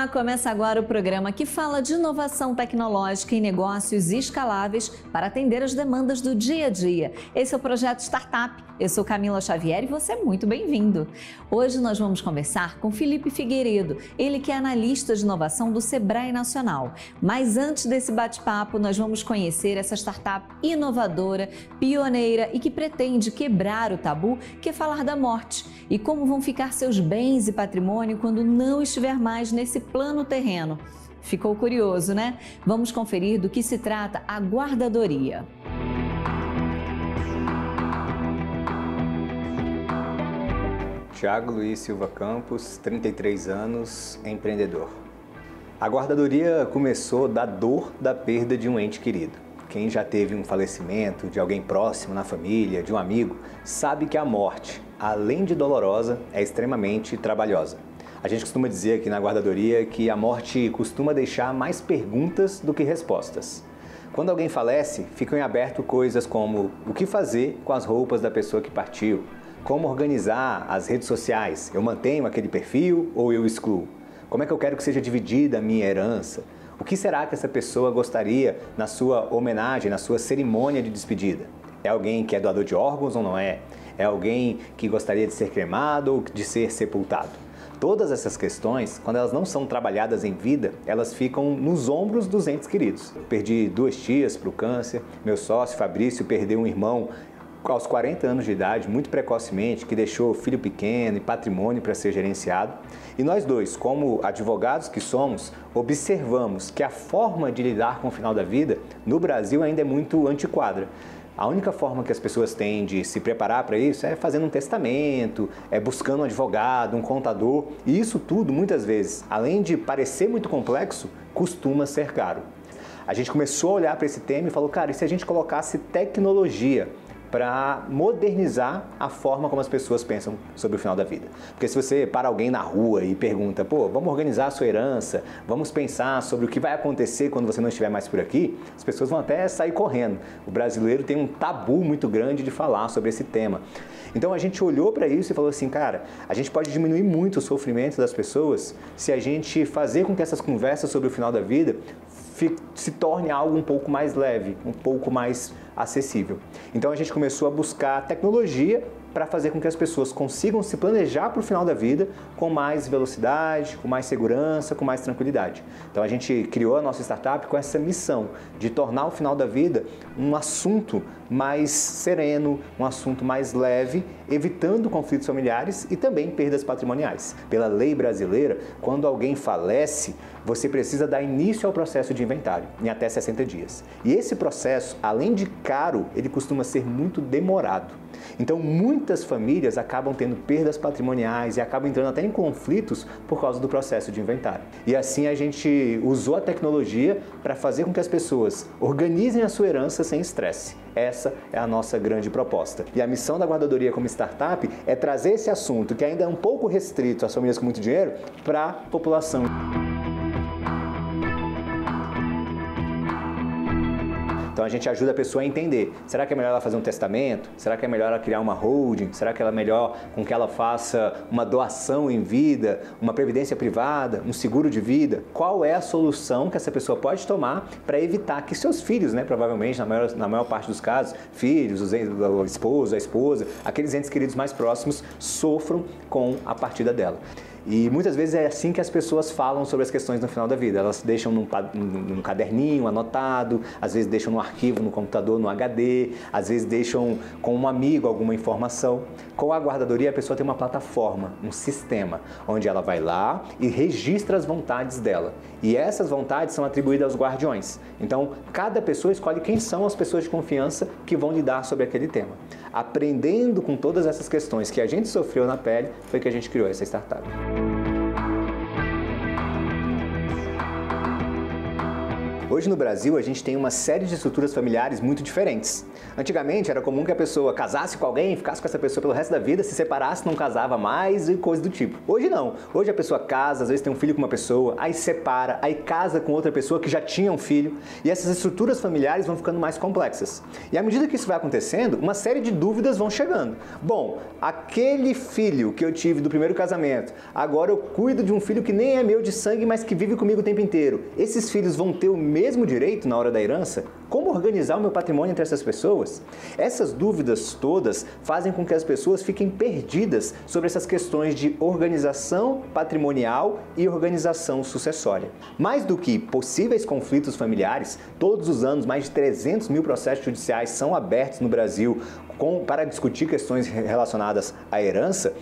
Olá, começa agora o programa que fala de inovação tecnológica e negócios escaláveis para atender as demandas do dia a dia. Esse é o Projeto Startup. Eu sou Camila Xavier e você é muito bem-vindo. Hoje nós vamos conversar com Felipe Figueiredo, ele que é analista de inovação do Sebrae Nacional. Mas antes desse bate-papo, nós vamos conhecer essa startup inovadora, pioneira e que pretende quebrar o tabu que é falar da morte e como vão ficar seus bens e patrimônio quando não estiver mais nesse plano terreno. Ficou curioso, né? Vamos conferir do que se trata a guardadoria. Thiago Luiz Silva Campos, 33 anos, empreendedor. A guardadoria começou da dor da perda de um ente querido. Quem já teve um falecimento de alguém próximo na família, de um amigo, sabe que a morte, além de dolorosa, é extremamente trabalhosa. A gente costuma dizer aqui na guardadoria que a morte costuma deixar mais perguntas do que respostas. Quando alguém falece, ficam em aberto coisas como o que fazer com as roupas da pessoa que partiu, como organizar as redes sociais, eu mantenho aquele perfil ou eu excluo? Como é que eu quero que seja dividida a minha herança? O que será que essa pessoa gostaria na sua homenagem, na sua cerimônia de despedida? É alguém que é doador de órgãos ou não é? É alguém que gostaria de ser cremado ou de ser sepultado? Todas essas questões, quando elas não são trabalhadas em vida, elas ficam nos ombros dos entes queridos. Eu perdi 2 tias para o câncer, meu sócio Fabrício perdeu um irmão aos 40 anos de idade, muito precocemente, que deixou filho pequeno e patrimônio para ser gerenciado. E nós dois, como advogados que somos, observamos que a forma de lidar com o final da vida no Brasil ainda é muito antiquada. A única forma que as pessoas têm de se preparar para isso é fazendo um testamento, é buscando um advogado, um contador. E isso tudo, muitas vezes, além de parecer muito complexo, costuma ser caro. A gente começou a olhar para esse tema e falou, cara, e se a gente colocasse tecnologia para modernizar a forma como as pessoas pensam sobre o final da vida? Porque se você para alguém na rua e pergunta, pô, vamos organizar a sua herança, vamos pensar sobre o que vai acontecer quando você não estiver mais por aqui, as pessoas vão até sair correndo. O brasileiro tem um tabu muito grande de falar sobre esse tema. Então a gente olhou para isso e falou assim, cara, a gente pode diminuir muito o sofrimento das pessoas se a gente fazer com que essas conversas sobre o final da vida se torne algo um pouco mais leve, um pouco mais acessível. Então a gente começou a buscar tecnologia para fazer com que as pessoas consigam se planejar para o final da vida com mais velocidade, com mais segurança, com mais tranquilidade. Então a gente criou a nossa startup com essa missão de tornar o final da vida um assunto mais sereno, um assunto mais leve, evitando conflitos familiares e também perdas patrimoniais. Pela lei brasileira, quando alguém falece, você precisa dar início ao processo de inventário, em até 60 dias. E esse processo, além de caro, ele costuma ser muito demorado. Então, muitas famílias acabam tendo perdas patrimoniais e acabam entrando até em conflitos por causa do processo de inventário. E assim a gente usou a tecnologia para fazer com que as pessoas organizem a sua herança sem estresse. Essa é a nossa grande proposta. E a missão da guardadoria como startup é trazer esse assunto, que ainda é um pouco restrito às famílias com muito dinheiro, para a população. Então a gente ajuda a pessoa a entender, será que é melhor ela fazer um testamento? Será que é melhor ela criar uma holding? Será que é melhor com que ela faça uma doação em vida, uma previdência privada, um seguro de vida? Qual é a solução que essa pessoa pode tomar para evitar que seus filhos, provavelmente na maior parte dos casos, filhos, o esposo, a esposa, aqueles entes queridos mais próximos sofram com a partida dela? E muitas vezes é assim que as pessoas falam sobre as questões no final da vida. Elas deixam num caderninho anotado, às vezes deixam no arquivo, no computador, no HD, às vezes deixam com um amigo alguma informação. Com a guardadoria, a pessoa tem uma plataforma, um sistema, onde ela vai lá e registra as vontades dela. E essas vontades são atribuídas aos guardiões. Então, cada pessoa escolhe quem são as pessoas de confiança que vão lidar sobre aquele tema. Aprendendo com todas essas questões que a gente sofreu na pele, foi que a gente criou essa startup. Hoje no Brasil a gente tem uma série de estruturas familiares muito diferentes. Antigamente era comum que a pessoa casasse com alguém, ficasse com essa pessoa pelo resto da vida, se separasse, não casava mais e coisa do tipo. Hoje não. Hoje a pessoa casa, às vezes tem um filho com uma pessoa, aí separa, aí casa com outra pessoa que já tinha um filho, e essas estruturas familiares vão ficando mais complexas. E à medida que isso vai acontecendo, uma série de dúvidas vão chegando. Bom, aquele filho que eu tive do primeiro casamento, agora eu cuido de um filho que nem é meu de sangue, mas que vive comigo o tempo inteiro. Esses filhos vão ter o mesmo direito na hora da herança? Como organizar o meu patrimônio entre essas pessoas? Essas dúvidas todas fazem com que as pessoas fiquem perdidas sobre essas questões de organização patrimonial e organização sucessória. Mais do que possíveis conflitos familiares, todos os anos mais de 300 mil processos judiciais são abertos no Brasil para discutir questões relacionadas à herança.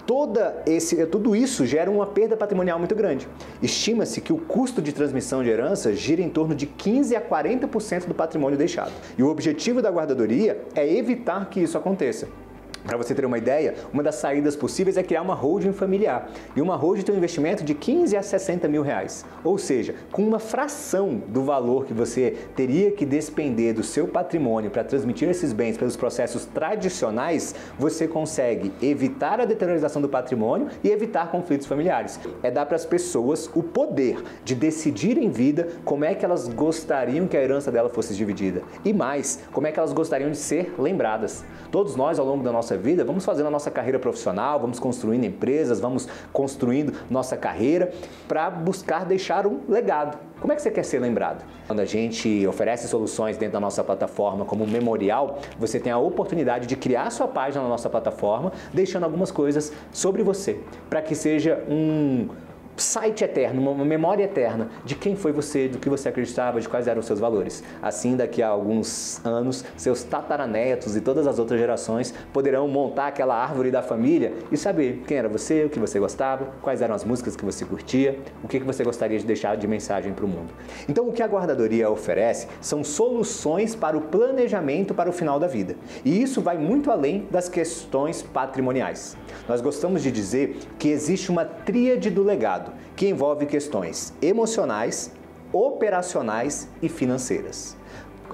Tudo isso gera uma perda patrimonial muito grande. Estima-se que o custo de transmissão de herança gira em torno de 15% a 40% do patrimônio deixado. E o objetivo da guardadoria é evitar que isso aconteça. Para você ter uma ideia, uma das saídas possíveis é criar uma holding familiar. E uma holding tem um investimento de 15 a 60 mil reais. Ou seja, com uma fração do valor que você teria que despender do seu patrimônio para transmitir esses bens pelos processos tradicionais, você consegue evitar a deteriorização do patrimônio e evitar conflitos familiares. É dar para as pessoas o poder de decidir em vida como é que elas gostariam que a herança dela fosse dividida. E mais, como é que elas gostariam de ser lembradas. Todos nós, ao longo da nossa vida, vamos fazendo a nossa carreira profissional, vamos construindo empresas, vamos construindo nossa carreira para buscar deixar um legado. Como é que você quer ser lembrado? Quando a gente oferece soluções dentro da nossa plataforma como memorial, você tem a oportunidade de criar sua página na nossa plataforma, deixando algumas coisas sobre você, para que seja um site eterno, uma memória eterna de quem foi você, do que você acreditava, de quais eram os seus valores. Assim, daqui a alguns anos, seus tataranetos e todas as outras gerações poderão montar aquela árvore da família e saber quem era você, o que você gostava, quais eram as músicas que você curtia, o que você gostaria de deixar de mensagem para o mundo. Então, o que a guardadoria oferece são soluções para o planejamento para o final da vida. E isso vai muito além das questões patrimoniais. Nós gostamos de dizer que existe uma tríade do legado, que envolve questões emocionais, operacionais e financeiras.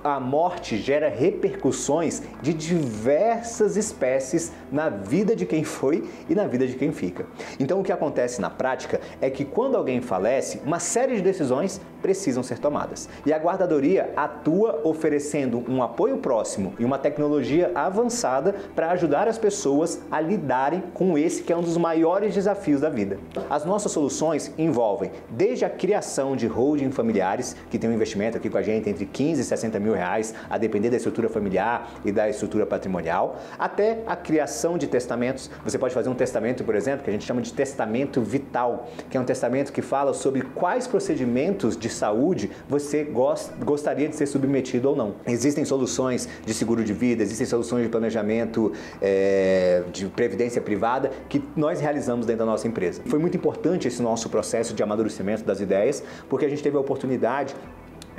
A morte gera repercussões de diversas espécies na vida de quem foi e na vida de quem fica. Então, o que acontece na prática é que quando alguém falece, uma série de decisões precisam ser tomadas. E a guardadoria atua oferecendo um apoio próximo e uma tecnologia avançada para ajudar as pessoas a lidarem com esse que é um dos maiores desafios da vida. As nossas soluções envolvem desde a criação de holding familiares, que tem um investimento aqui com a gente entre 15 e 60 mil reais, a depender da estrutura familiar e da estrutura patrimonial, até a criação de testamentos. Você pode fazer um testamento, por exemplo, que a gente chama de testamento vital, que é um testamento que fala sobre quais procedimentos de saúde você gostaria de ser submetido ou não. Existem soluções de seguro de vida, existem soluções de planejamento de previdência privada que nós realizamos dentro da nossa empresa. Foi muito importante esse nosso processo de amadurecimento das ideias, porque a gente teve a oportunidade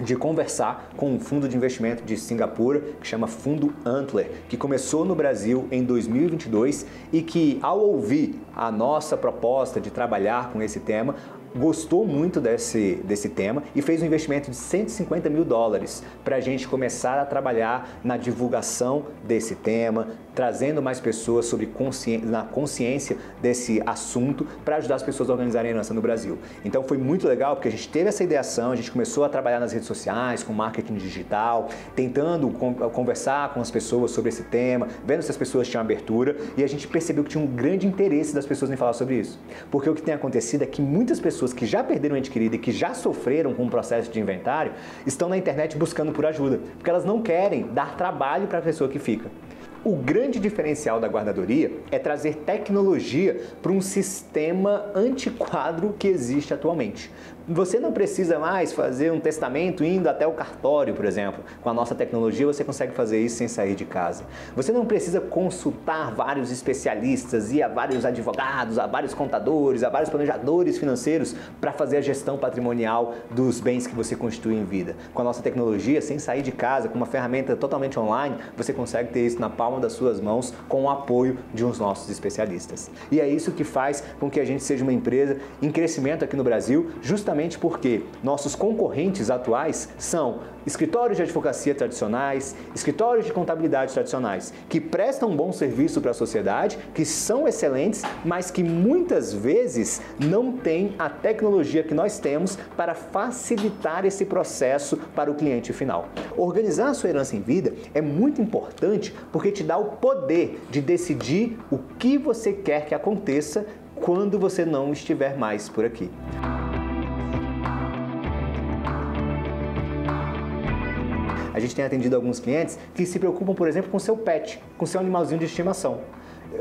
de conversar com um fundo de investimento de Singapura que chama Fundo Antler, que começou no Brasil em 2022 e que, ao ouvir a nossa proposta de trabalhar com esse tema, gostou muito desse tema e fez um investimento de 150 mil dólares para a gente começar a trabalhar na divulgação desse tema, trazendo mais pessoas sobre na consciência desse assunto para ajudar as pessoas a organizarem a herança no Brasil. Então foi muito legal porque a gente teve essa ideação, a gente começou a trabalhar nas redes sociais, com marketing digital, tentando conversar com as pessoas sobre esse tema, vendo se as pessoas tinham abertura, e a gente percebeu que tinha um grande interesse das pessoas em falar sobre isso. Porque o que tem acontecido é que muitas pessoas que já perderam um ente querido e que já sofreram com o processo de inventário estão na internet buscando por ajuda, porque elas não querem dar trabalho para a pessoa que fica. O grande diferencial da guardadoria é trazer tecnologia para um sistema antiquado que existe atualmente. Você não precisa mais fazer um testamento indo até o cartório, por exemplo. Com a nossa tecnologia você consegue fazer isso sem sair de casa. Você não precisa consultar vários especialistas, ir a vários advogados, a vários contadores, a vários planejadores financeiros para fazer a gestão patrimonial dos bens que você constitui em vida. Com a nossa tecnologia, sem sair de casa, com uma ferramenta totalmente online, você consegue ter isso na palma das suas mãos com o apoio de uns nossos especialistas. E é isso que faz com que a gente seja uma empresa em crescimento aqui no Brasil, justamente justamente porque nossos concorrentes atuais são escritórios de advocacia tradicionais, escritórios de contabilidade tradicionais, que prestam um bom serviço para a sociedade, que são excelentes, mas que muitas vezes não têm a tecnologia que nós temos para facilitar esse processo para o cliente final. Organizar a sua herança em vida é muito importante porque te dá o poder de decidir o que você quer que aconteça quando você não estiver mais por aqui. A gente tem atendido alguns clientes que se preocupam, por exemplo, com seu pet, com seu animalzinho de estimação.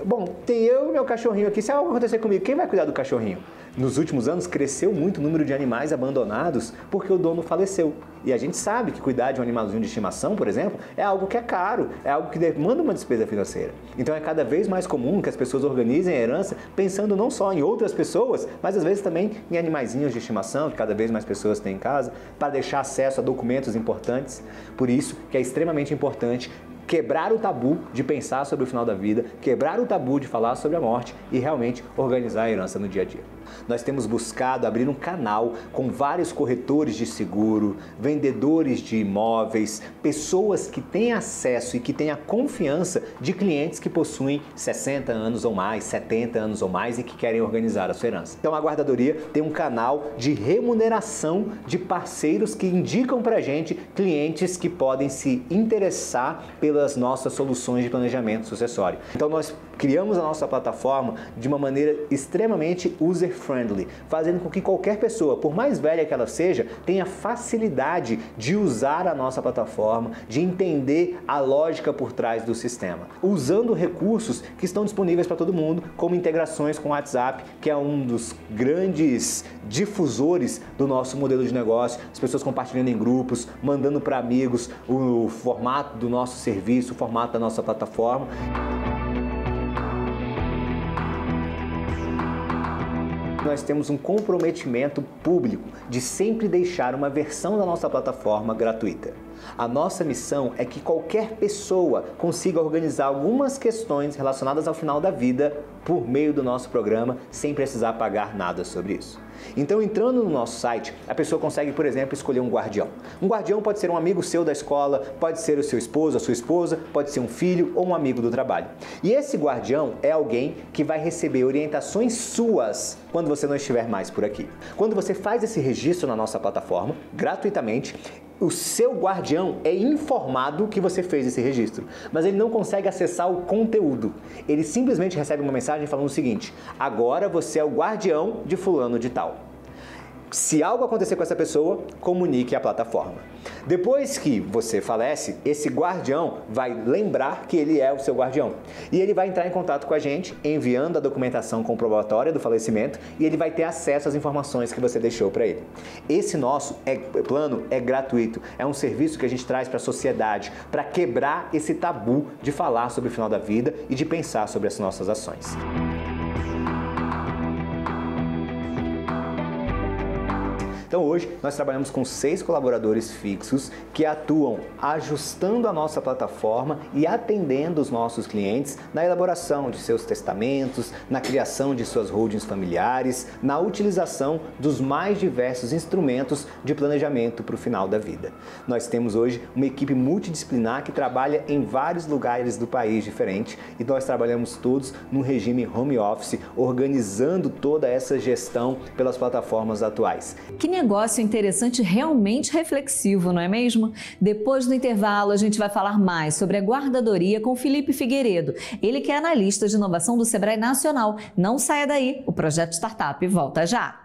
Bom, tem eu e meu cachorrinho aqui, se algo acontecer comigo, quem vai cuidar do cachorrinho? Nos últimos anos cresceu muito o número de animais abandonados porque o dono faleceu. E a gente sabe que cuidar de um animalzinho de estimação, por exemplo, é algo que é caro, é algo que demanda uma despesa financeira. Então é cada vez mais comum que as pessoas organizem a herança pensando não só em outras pessoas, mas às vezes também em animaizinhos de estimação, que cada vez mais pessoas têm em casa, para deixar acesso a documentos importantes. Por isso que é extremamente importante quebrar o tabu de pensar sobre o final da vida, quebrar o tabu de falar sobre a morte e realmente organizar a herança no dia a dia. Nós temos buscado abrir um canal com vários corretores de seguro, vendedores de imóveis, pessoas que têm acesso e que têm a confiança de clientes que possuem 60 anos ou mais, 70 anos ou mais e que querem organizar a sua herança. Então a guardadoria tem um canal de remuneração de parceiros que indicam pra gente clientes que podem se interessar pelas nossas soluções de planejamento sucessório. Então nós criamos a nossa plataforma de uma maneira extremamente user-friendly, fazendo com que qualquer pessoa, por mais velha que ela seja, tenha facilidade de usar a nossa plataforma, de entender a lógica por trás do sistema, usando recursos que estão disponíveis para todo mundo, como integrações com o WhatsApp, que é um dos grandes difusores do nosso modelo de negócio, as pessoas compartilhando em grupos, mandando para amigos o formato do nosso serviço, o formato da nossa plataforma. Nós temos um comprometimento público de sempre deixar uma versão da nossa plataforma gratuita. A nossa missão é que qualquer pessoa consiga organizar algumas questões relacionadas ao final da vida por meio do nosso programa, sem precisar pagar nada sobre isso. Então, entrando no nosso site, a pessoa consegue, por exemplo, escolher um guardião. Um guardião pode ser um amigo seu da escola, pode ser o seu esposo, a sua esposa, pode ser um filho ou um amigo do trabalho. E esse guardião é alguém que vai receber orientações suas quando você não estiver mais por aqui. Quando você faz esse registro na nossa plataforma, gratuitamente, o seu guardião é informado que você fez esse registro, mas ele não consegue acessar o conteúdo. Ele simplesmente recebe uma mensagem falando o seguinte: agora você é o guardião de fulano de tal. Se algo acontecer com essa pessoa, comunique à plataforma. Depois que você falece, esse guardião vai lembrar que ele é o seu guardião. E ele vai entrar em contato com a gente, enviando a documentação comprobatória do falecimento, e ele vai ter acesso às informações que você deixou para ele. Esse nosso plano é gratuito, é um serviço que a gente traz para a sociedade, para quebrar esse tabu de falar sobre o final da vida e de pensar sobre as nossas ações. Então hoje nós trabalhamos com 6 colaboradores fixos que atuam ajustando a nossa plataforma e atendendo os nossos clientes na elaboração de seus testamentos, na criação de suas holdings familiares, na utilização dos mais diversos instrumentos de planejamento para o final da vida. Nós temos hoje uma equipe multidisciplinar que trabalha em vários lugares do país diferentes e nós trabalhamos todos no regime home office, organizando toda essa gestão pelas plataformas atuais. Que negócio interessante, realmente reflexivo, não é mesmo? Depois do intervalo, a gente vai falar mais sobre a guardadoria com Felipe Figueiredo. Ele que é analista de inovação do Sebrae Nacional. Não saia daí, o Projeto Startup volta já.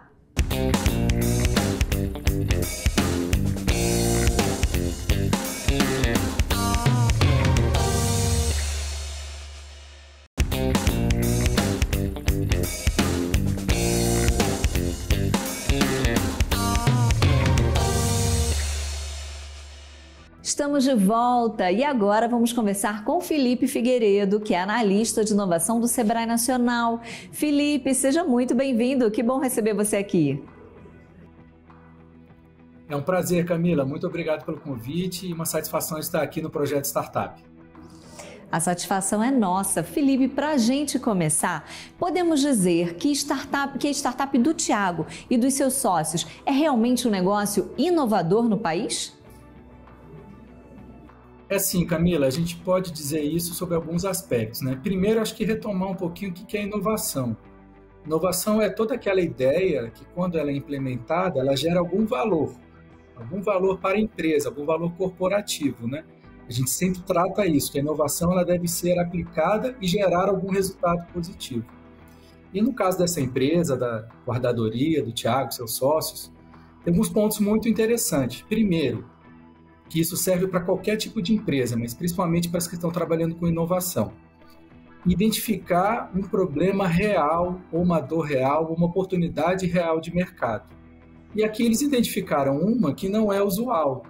Estamos de volta e agora vamos conversar com Felipe Figueiredo, que é analista de inovação do Sebrae Nacional. Felipe, seja muito bem-vindo, que bom receber você aqui. É um prazer, Camila, muito obrigado pelo convite e uma satisfação estar aqui no Projeto Startup. A satisfação é nossa. Felipe, para a gente começar, podemos dizer que a startup do Thiago e dos seus sócios é realmente um negócio inovador no país? É sim, Camila, a gente pode dizer isso sobre alguns aspectos, né? Primeiro, acho que retomar um pouquinho o que é inovação. Inovação é toda aquela ideia que, quando ela é implementada, ela gera algum valor para a empresa, algum valor corporativo, né? A gente sempre trata isso, que a inovação ela deve ser aplicada e gerar algum resultado positivo. E no caso dessa empresa, da guardadoria, do Thiago, seus sócios, tem alguns pontos muito interessantes. Primeiro, que isso serve para qualquer tipo de empresa, mas principalmente para as que estão trabalhando com inovação. Identificar um problema real, ou uma dor real, ou uma oportunidade real de mercado. E aqui eles identificaram uma que não é usual,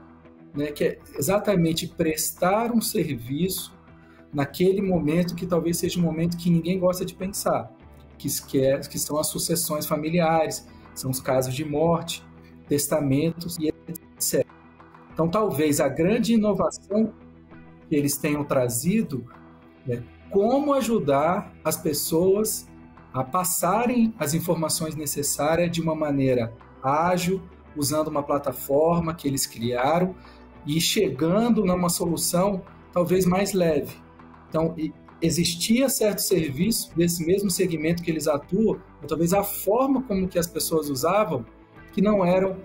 né, que é exatamente prestar um serviço naquele momento que talvez seja um momento que ninguém gosta de pensar, que são as sucessões familiares, são os casos de morte, testamentos e etc. Então, talvez a grande inovação que eles tenham trazido é como ajudar as pessoas a passarem as informações necessárias de uma maneira ágil, usando uma plataforma que eles criaram e chegando numa solução talvez mais leve. Então, existia certo serviço desse mesmo segmento que eles atuam, ou talvez a forma como que as pessoas usavam, que não eram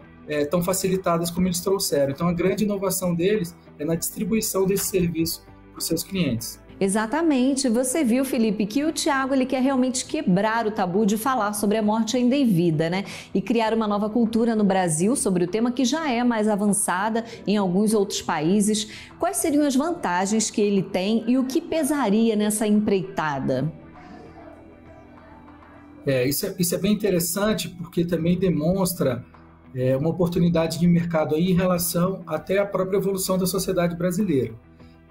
tão facilitadas como eles trouxeram. Então, a grande inovação deles é na distribuição desse serviço para os seus clientes. Exatamente. Você viu, Felipe, que o Thiago ele quer realmente quebrar o tabu de falar sobre a morte ainda em vida, né? E criar uma nova cultura no Brasil sobre o tema que já é mais avançada em alguns outros países. Quais seriam as vantagens que ele tem e o que pesaria nessa empreitada? Isso é bem interessante porque também demonstra uma oportunidade de mercado aí em relação até à própria evolução da sociedade brasileira.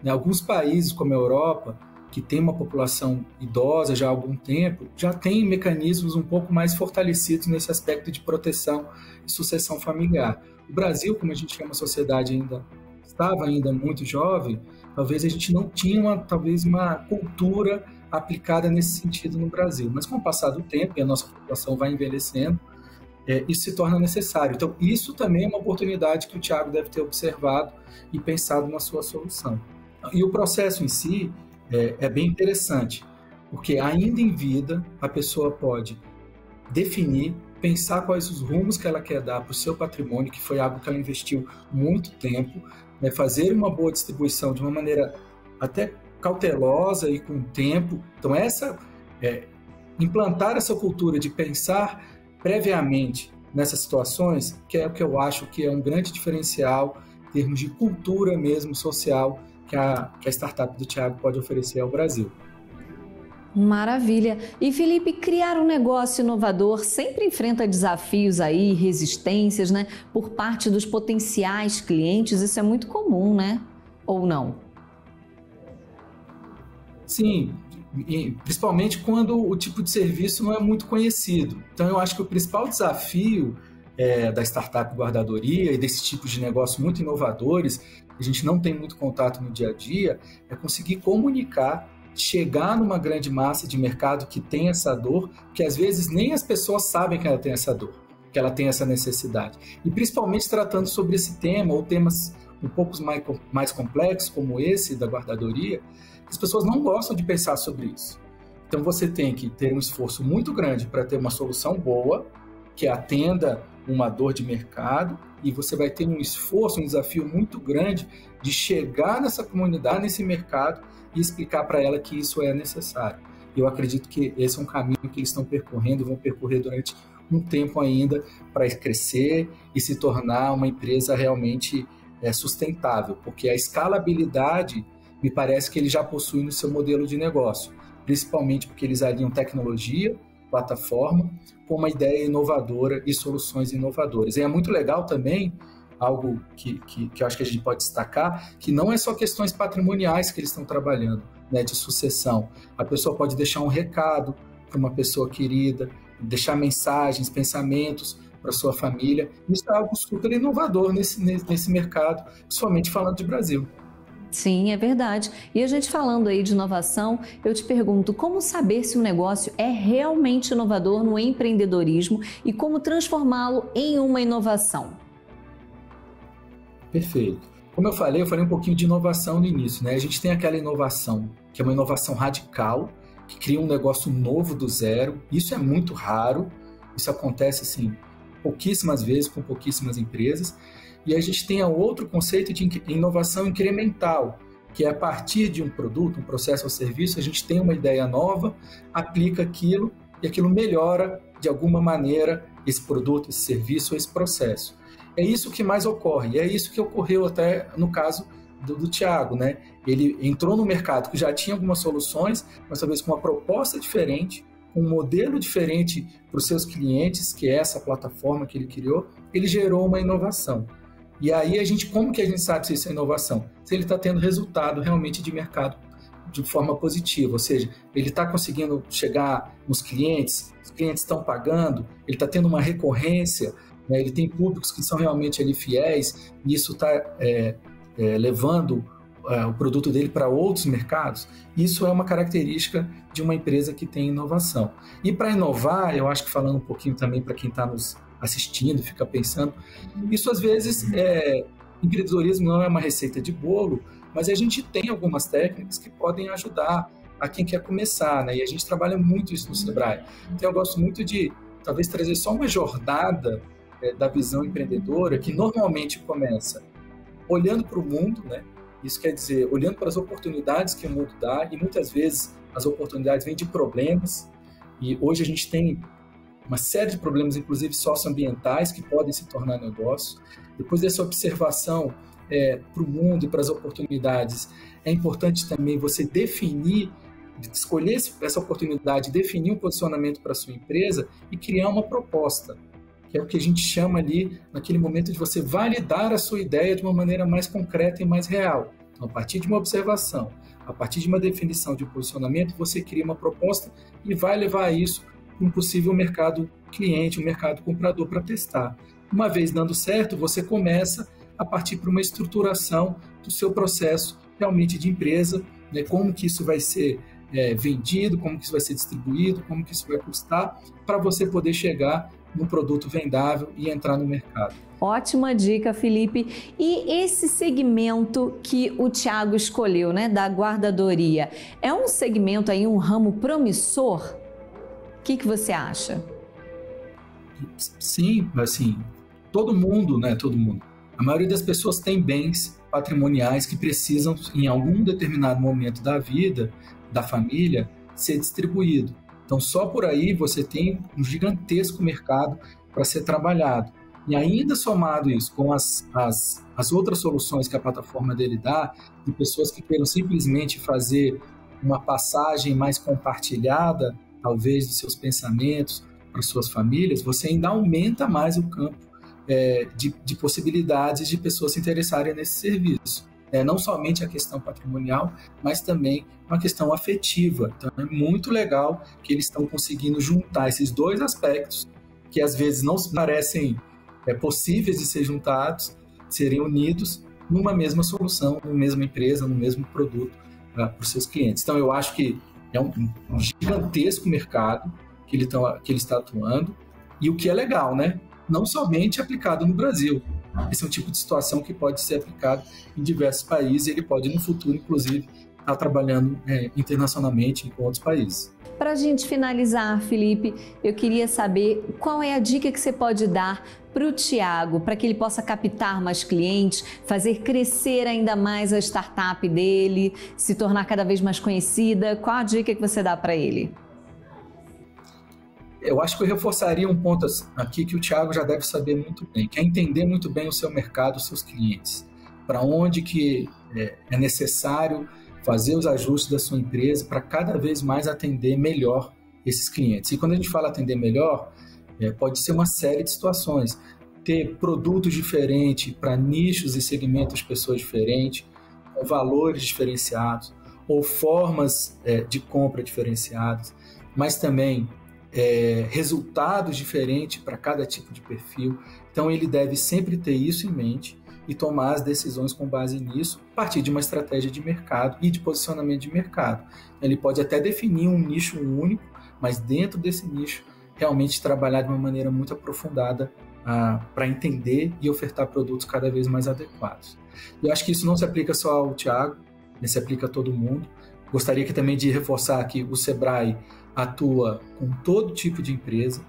Em alguns países, como a Europa, que tem uma população idosa já há algum tempo, já tem mecanismos um pouco mais fortalecidos nesse aspecto de proteção e sucessão familiar. O Brasil, como a gente é uma sociedade estava ainda muito jovem, talvez a gente não tinha uma cultura aplicada nesse sentido no Brasil. Mas com o passar do tempo e a nossa população vai envelhecendo, isso se torna necessário. Então, isso também é uma oportunidade que o Thiago deve ter observado e pensado na sua solução. E o processo em si é bem interessante, porque ainda em vida a pessoa pode definir, pensar quais os rumos que ela quer dar para o seu patrimônio, que foi algo que ela investiu muito tempo, né, fazer uma boa distribuição de uma maneira até cautelosa e com tempo. Então, implantar essa cultura de pensar previamente nessas situações, que é o que eu acho que é um grande diferencial em termos de cultura mesmo social que a startup do Thiago pode oferecer ao Brasil. Maravilha! E Felipe, criar um negócio inovador sempre enfrenta desafios aí, resistências, né? Por parte dos potenciais clientes, isso é muito comum, né? Ou não? Sim, principalmente quando o tipo de serviço não é muito conhecido. Então, eu acho que o principal desafio da startup guardadoria e desse tipo de negócio muito inovadores, que a gente não tem muito contato no dia a dia, é conseguir comunicar, chegar numa grande massa de mercado que tem essa dor, que às vezes nem as pessoas sabem que ela tem essa dor, que ela tem essa necessidade. E principalmente tratando sobre esse tema, ou temas um pouco mais complexos, como esse da guardadoria, as pessoas não gostam de pensar sobre isso. Então você tem que ter um esforço muito grande para ter uma solução boa, que atenda uma dor de mercado, e você vai ter um esforço, um desafio muito grande de chegar nessa comunidade, nesse mercado, e explicar para ela que isso é necessário. Eu acredito que esse é um caminho que eles estão percorrendo, vão percorrer durante um tempo ainda para crescer e se tornar uma empresa realmente sustentável, porque a escalabilidade me parece que eles já possuem no seu modelo de negócio, principalmente porque eles aliam tecnologia, plataforma, com uma ideia inovadora e soluções inovadoras. E é muito legal também, algo que eu acho que a gente pode destacar, que não é só questões patrimoniais que eles estão trabalhando, né, de sucessão. A pessoa pode deixar um recado para uma pessoa querida, deixar mensagens, pensamentos para sua família. Isso é algo super inovador nesse mercado, principalmente falando de Brasil. Sim, é verdade. E a gente falando aí de inovação, eu te pergunto, como saber se um negócio é realmente inovador no empreendedorismo e como transformá-lo em uma inovação? Perfeito. Como eu falei um pouquinho de inovação no início, né? A gente tem aquela inovação, que é uma inovação radical, que cria um negócio novo do zero. Isso é muito raro, isso acontece assim pouquíssimas vezes com pouquíssimas empresas. E a gente tem outro conceito de inovação incremental, que é a partir de um produto, um processo ou serviço, a gente tem uma ideia nova, aplica aquilo e aquilo melhora de alguma maneira esse produto, esse serviço ou esse processo. É isso que mais ocorre, e é isso que ocorreu até no caso do Thiago, né? Ele entrou no mercado que já tinha algumas soluções, mas talvez com uma proposta diferente, um modelo diferente para os seus clientes, que é essa plataforma que ele criou, ele gerou uma inovação. E aí como que a gente sabe se isso é inovação? Se ele está tendo resultado realmente de mercado de forma positiva, ou seja, ele está conseguindo chegar nos clientes, os clientes estão pagando, ele está tendo uma recorrência, né? Ele tem públicos que são realmente ali fiéis, e isso está levando o produto dele para outros mercados. Isso é uma característica de uma empresa que tem inovação. E para inovar, eu acho que falando um pouquinho também para quem está nos assistindo, fica pensando, isso às vezes empreendedorismo não é uma receita de bolo, mas a gente tem algumas técnicas que podem ajudar a quem quer começar, né? E a gente trabalha muito isso no Sebrae. Então eu gosto muito de talvez trazer só uma jornada da visão empreendedora, que normalmente começa olhando para o mundo, né? Isso quer dizer, olhando para as oportunidades que o mundo dá, e muitas vezes as oportunidades vêm de problemas, e hoje a gente tem uma série de problemas, inclusive socioambientais, que podem se tornar negócio. Depois dessa observação para o mundo e para as oportunidades, é importante também você definir, escolher essa oportunidade, definir um posicionamento para a sua empresa e criar uma proposta, que é o que a gente chama ali, naquele momento de você validar a sua ideia de uma maneira mais concreta e mais real. Então, a partir de uma observação, a partir de uma definição de um posicionamento, você cria uma proposta e vai levar isso para um possível mercado cliente, um mercado comprador para testar. Uma vez dando certo, você começa a partir para uma estruturação do seu processo realmente de empresa, né? Como que isso vai ser vendido, como que isso vai ser distribuído, como que isso vai custar, para você poder chegar num produto vendável e entrar no mercado. Ótima dica, Felipe. E esse segmento que o Thiago escolheu, né, da guardadoria, é um segmento aí, um ramo promissor? O que você acha? Sim, assim, todo mundo, né, a maioria das pessoas tem bens patrimoniais que precisam, em algum determinado momento da vida, da família, ser distribuído. Então, só por aí você tem um gigantesco mercado para ser trabalhado. E ainda somado isso com as outras soluções que a plataforma dele dá, de pessoas que queiram simplesmente fazer uma passagem mais compartilhada, talvez, dos seus pensamentos para suas famílias, você ainda aumenta mais o campo de possibilidades de pessoas se interessarem nesse serviço. Não somente a questão patrimonial, mas também uma questão afetiva. Então, é muito legal que eles estão conseguindo juntar esses dois aspectos, que às vezes não parecem possíveis de ser juntados, serem unidos numa mesma solução, numa mesma empresa, no mesmo produto para os seus clientes. Então, eu acho que é um gigantesco mercado que ele está atuando, e o que é legal, né? Não somente aplicado no Brasil. Esse é um tipo de situação que pode ser aplicado em diversos países, e ele pode, no futuro, inclusive, estar trabalhando internacionalmente com outros países. Para a gente finalizar, Felipe, eu queria saber qual é a dica que você pode dar para o Thiago, para que ele possa captar mais clientes, fazer crescer ainda mais a startup dele, se tornar cada vez mais conhecida. Qual a dica que você dá para ele? Eu acho que eu reforçaria um ponto aqui que o Thiago já deve saber muito bem, que é entender muito bem o seu mercado, os seus clientes, para onde que é necessário fazer os ajustes da sua empresa para cada vez mais atender melhor esses clientes. E quando a gente fala atender melhor, pode ser uma série de situações. Ter produtos diferentes para nichos e segmentos de pessoas diferentes, com valores diferenciados, ou formas de compra diferenciadas, mas também resultados diferentes para cada tipo de perfil. Então, ele deve sempre ter isso em mente e tomar as decisões com base nisso, a partir de uma estratégia de mercado e de posicionamento de mercado. Ele pode até definir um nicho único, mas dentro desse nicho, realmente trabalhar de uma maneira muito aprofundada para entender e ofertar produtos cada vez mais adequados. E eu acho que isso não se aplica só ao Thiago, se aplica a todo mundo. Gostaria que também de reforçar que o Sebrae atua com todo tipo de empresa,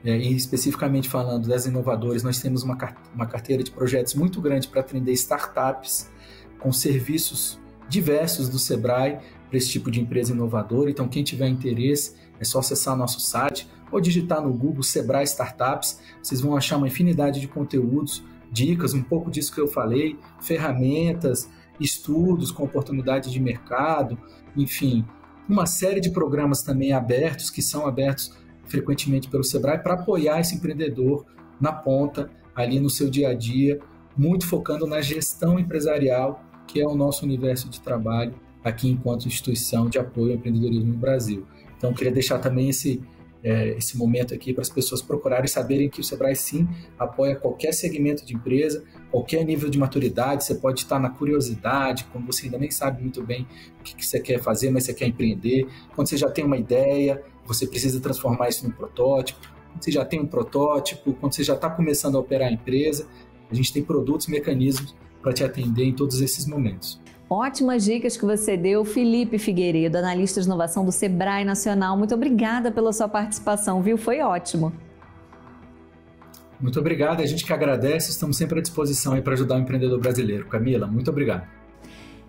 e especificamente falando das inovadoras, nós temos uma carteira de projetos muito grande para atender startups com serviços diversos do Sebrae para esse tipo de empresa inovadora. Então, quem tiver interesse, é só acessar nosso site ou digitar no Google Sebrae Startups. Vocês vão achar uma infinidade de conteúdos, dicas, um pouco disso que eu falei, ferramentas, estudos com oportunidade de mercado, enfim, uma série de programas também abertos, que são abertos frequentemente pelo Sebrae, para apoiar esse empreendedor na ponta, ali no seu dia a dia, muito focando na gestão empresarial, que é o nosso universo de trabalho aqui enquanto instituição de apoio ao empreendedorismo no Brasil. Então, eu queria deixar também esse momento aqui para as pessoas procurarem e saberem que o Sebrae, sim, apoia qualquer segmento de empresa, qualquer nível de maturidade. Você pode estar na curiosidade, quando você ainda nem sabe muito bem o que você quer fazer, mas você quer empreender. Quando você já tem uma ideia, você precisa transformar isso num protótipo. Quando você já tem um protótipo, quando você já está começando a operar a empresa, a gente tem produtos e mecanismos para te atender em todos esses momentos. Ótimas dicas que você deu, Felipe Figueiredo, analista de inovação do Sebrae Nacional. Muito obrigada pela sua participação, viu? Foi ótimo. Muito obrigado, a gente que agradece, estamos sempre à disposição aí para ajudar o empreendedor brasileiro. Camila, muito obrigado.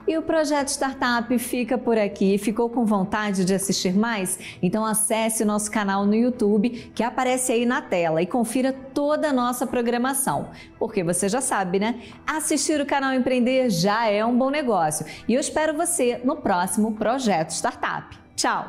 E o Projeto Startup fica por aqui. Ficou com vontade de assistir mais? Então acesse o nosso canal no YouTube, que aparece aí na tela, e confira toda a nossa programação. Porque você já sabe, né? Assistir o canal Empreender já é um bom negócio. E eu espero você no próximo Projeto Startup. Tchau!